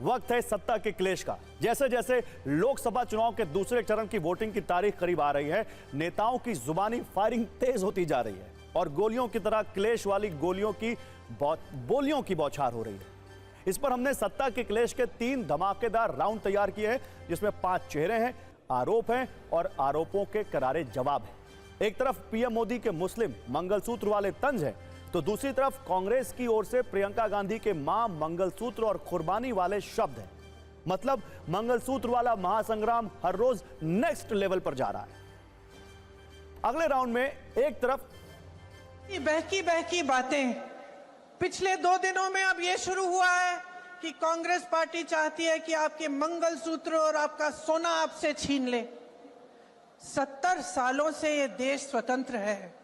वक्त है सत्ता के क्लेश का। जैसे जैसे लोकसभा चुनाव के दूसरे चरण की वोटिंग की तारीख करीब आ रही है, नेताओं की जुबानी फायरिंग तेज होती जा रही है और गोलियों की तरह क्लेश वाली बोलियों की बौछार हो रही है। इस पर हमने सत्ता के क्लेश के 3 धमाकेदार राउंड तैयार किए हैं, जिसमें 5 चेहरे हैं, आरोप हैं और आरोपों के करारे जवाब हैं। एक तरफ पीएम मोदी के मुस्लिम मंगलसूत्र वाले तंज हैं, तो दूसरी तरफ कांग्रेस की ओर से प्रियंका गांधी के मां मंगलसूत्र और कुर्बानी वाले शब्द हैं। मतलब मंगलसूत्र वाला महासंग्राम हर रोज नेक्स्ट लेवल पर जा रहा है। अगले राउंड में एक तरफ बहकी बहकी बातें पिछले 2 दिनों में अब यह शुरू हुआ है कि कांग्रेस पार्टी चाहती है कि आपके मंगलसूत्र और आपका सोना आपसे छीन ले। 70 सालों से यह देश स्वतंत्र है,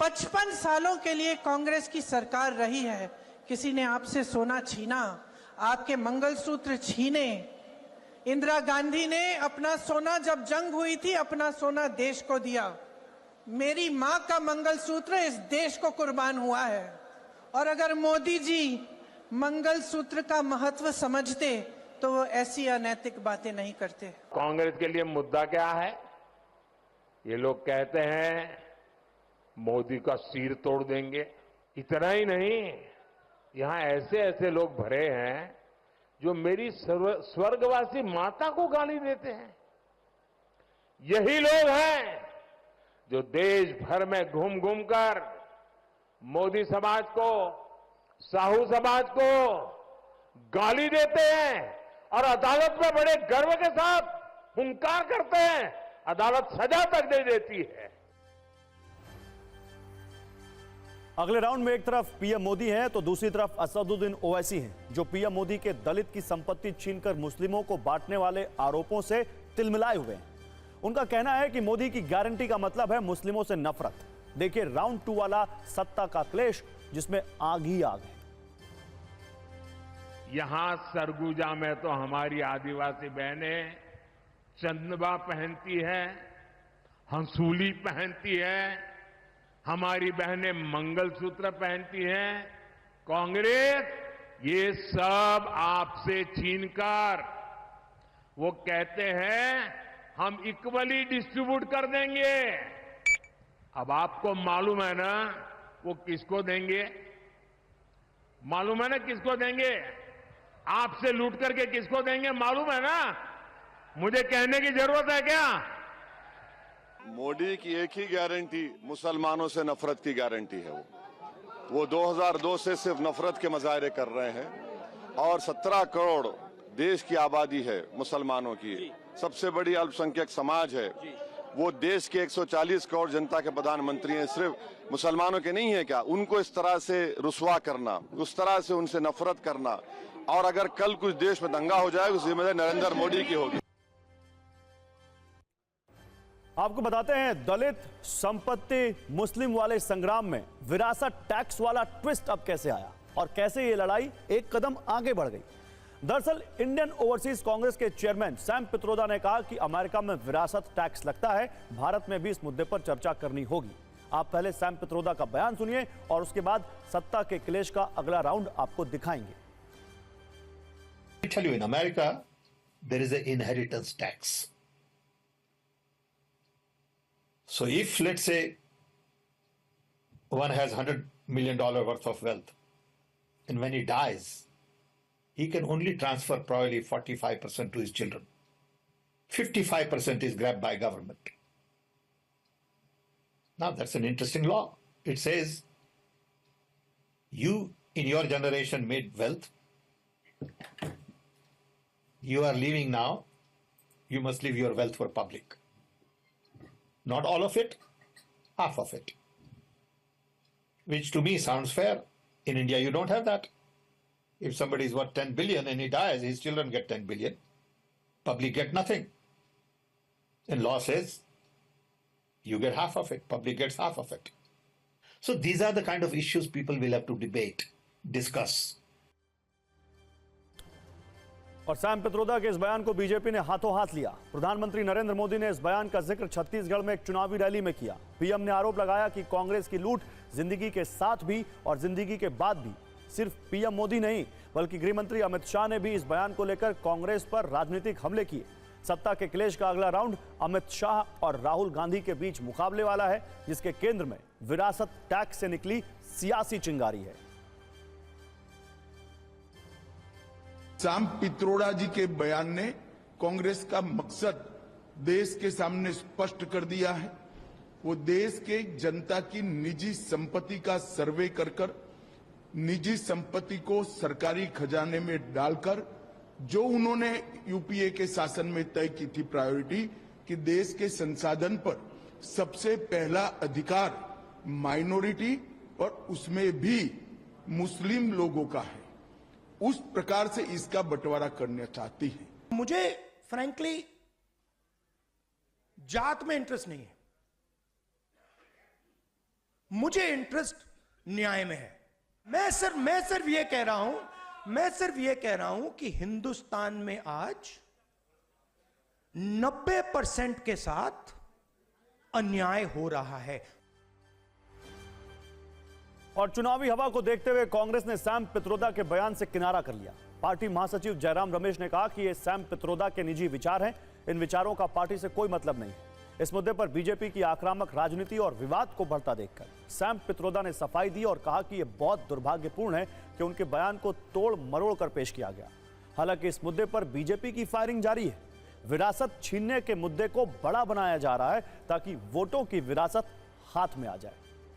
55 सालों के लिए कांग्रेस की सरकार रही है। किसी ने आपसे सोना छीना, आपके मंगलसूत्र छीने। इंदिरा गांधी ने अपना सोना, जब जंग हुई थी, अपना सोना देश को दिया। मेरी मां का मंगलसूत्र इस देश को कुर्बान हुआ है। और अगर मोदी जी मंगलसूत्र का महत्व समझते तो वो ऐसी अनैतिक बातें नहीं करते। कांग्रेस के लिए मुद्दा क्या है? ये लोग कहते हैं मोदी का सिर तोड़ देंगे। इतना ही नहीं, यहां ऐसे ऐसे लोग भरे हैं जो मेरी स्वर्गवासी माता को गाली देते हैं। यही लोग हैं जो देश भर में घूम घूम कर मोदी समाज को, साहू समाज को गाली देते हैं और अदालत में बड़े गर्व के साथ हुंकार करते हैं। अदालत सजा तक दे देती है। अगले राउंड में एक तरफ पीएम मोदी हैं तो दूसरी तरफ असदुद्दीन ओवैसी हैं, जो पीएम मोदी के दलित की संपत्ति छीनकर मुस्लिमों को बांटने वाले आरोपों से तिलमिलाए हुए हैं। उनका कहना है कि मोदी की गारंटी का मतलब है मुस्लिमों से नफरत। देखिए राउंड 2 वाला सत्ता का क्लेश, जिसमें आग ही आग है। यहां सरगुजा में तो हमारी आदिवासी बहनें चंदबा पहनती है, हंसूली पहनती है, हमारी बहनें मंगलसूत्र पहनती हैं। कांग्रेस ये सब आपसे छीनकर वो कहते हैं हम इक्वली डिस्ट्रीब्यूट कर देंगे। अब आपको मालूम है ना वो किसको देंगे? मालूम है ना किसको देंगे? आपसे लूट करके किसको देंगे मालूम है ना? मुझे कहने की जरूरत है क्या? मोदी की एक ही गारंटी मुसलमानों से नफरत की गारंटी है। वो 2002 से सिर्फ नफरत के मुजाहरे कर रहे हैं और 17 करोड़ देश की आबादी है मुसलमानों की, सबसे बड़ी अल्पसंख्यक समाज है। वो देश के 140 करोड़ जनता के प्रधानमंत्री हैं, सिर्फ मुसलमानों के नहीं है क्या? उनको इस तरह से रुसवा करना, उस तरह से उनसे नफरत करना, और अगर कल कुछ देश में दंगा हो जाए, उस जिम्मेदारी नरेंद्र मोदी की होगी। आपको बताते हैं, दलित संपत्ति मुस्लिम वाले संग्राम में विरासत टैक्स वाला ट्विस्ट अब कैसे आया और कैसे ये लड़ाई एक कदम आगे बढ़ गई। दरअसल इंडियन ओवरसीज कांग्रेस के चेयरमैन सैम पित्रोदा ने कहा कि अमेरिका में विरासत टैक्स लगता है, भारत में भी इस मुद्दे पर चर्चा करनी होगी। आप पहले सैम पित्रोदा का बयान सुनिए और उसके बाद सत्ता के क्लेश का अगला राउंड आपको दिखाएंगे। I tell you, in America, there is an inheritance tax. So if, let's say, one has $100 million worth of wealth, and when he dies, he can only transfer probably 45% to his children. 55% is grabbed by government. Now that's an interesting law. It says, you in your generation made wealth, you are leaving now, you must leave your wealth for public. Not all of it, half of it. Which to me sounds fair. In India you don't have that. If somebody is worth 10 billion and he dies, his children get 10 billion. Public get nothing. And law says, you get half of it, public gets half of it. So these are the kind of issues people will have to debate, discuss. और Sam Pitroda के इस बयान को BJP ने हाथों हाथ लिया। प्रधानमंत्री नरेंद्र मोदी ने इस बयान का जिक्र छत्तीसगढ़ में एक चुनावी रैली में किया। पीएम ने आरोप लगाया कि कांग्रेस की लूट जिंदगी के साथ भी और जिंदगी के बाद भी सिर्फ पीएम मोदी नहीं बल्कि गृह मंत्री अमित शाह ने भी इस बयान को लेकर कांग्रेस पर राजनीतिक हमले किए। सत्ता के क्लेश का अगला राउंड अमित शाह और राहुल गांधी के बीच मुकाबले वाला है, जिसके केंद्र में विरासत टैक्स से निकली सियासी चिंगारी है। सैम पित्रोड़ा जी के बयान ने कांग्रेस का मकसद देश के सामने स्पष्ट कर दिया है। वो देश के जनता की निजी संपत्ति का सर्वे कर निजी संपत्ति को सरकारी खजाने में डालकर जो उन्होंने यूपीए के शासन में तय की थी प्रायोरिटी कि देश के संसाधन पर सबसे पहला अधिकार माइनॉरिटी और उसमें भी मुस्लिम लोगों का है, उस प्रकार से इसका बंटवारा करना चाहती है। मुझे फ्रैंकली जात में इंटरेस्ट नहीं है, मुझे इंटरेस्ट न्याय में है। मैं सिर्फ ये कह रहा हूं कि हिंदुस्तान में आज 90% के साथ अन्याय हो रहा है। और चुनावी हवा को देखते हुए कांग्रेस ने सैम पित्रोदा के बयान से किनारा कर लिया। पार्टी महासचिव जयराम रमेश ने कहा कि ये सैम पित्रोदा के निजी विचार हैं, इन विचारों का पार्टी से कोई मतलब नहीं है। इस मुद्दे पर बीजेपी की आक्रामक राजनीति और विवाद को बढ़ता देखकर सैम पित्रोदा ने सफाई दी और कहा कि यह बहुत दुर्भाग्यपूर्ण है कि उनके बयान को तोड़ मरोड़ कर पेश किया गया। हालांकि इस मुद्दे पर बीजेपी की फायरिंग जारी है। विरासत छीनने के मुद्दे को बड़ा बनाया जा रहा है ताकि वोटों की विरासत हाथ में आ जाए।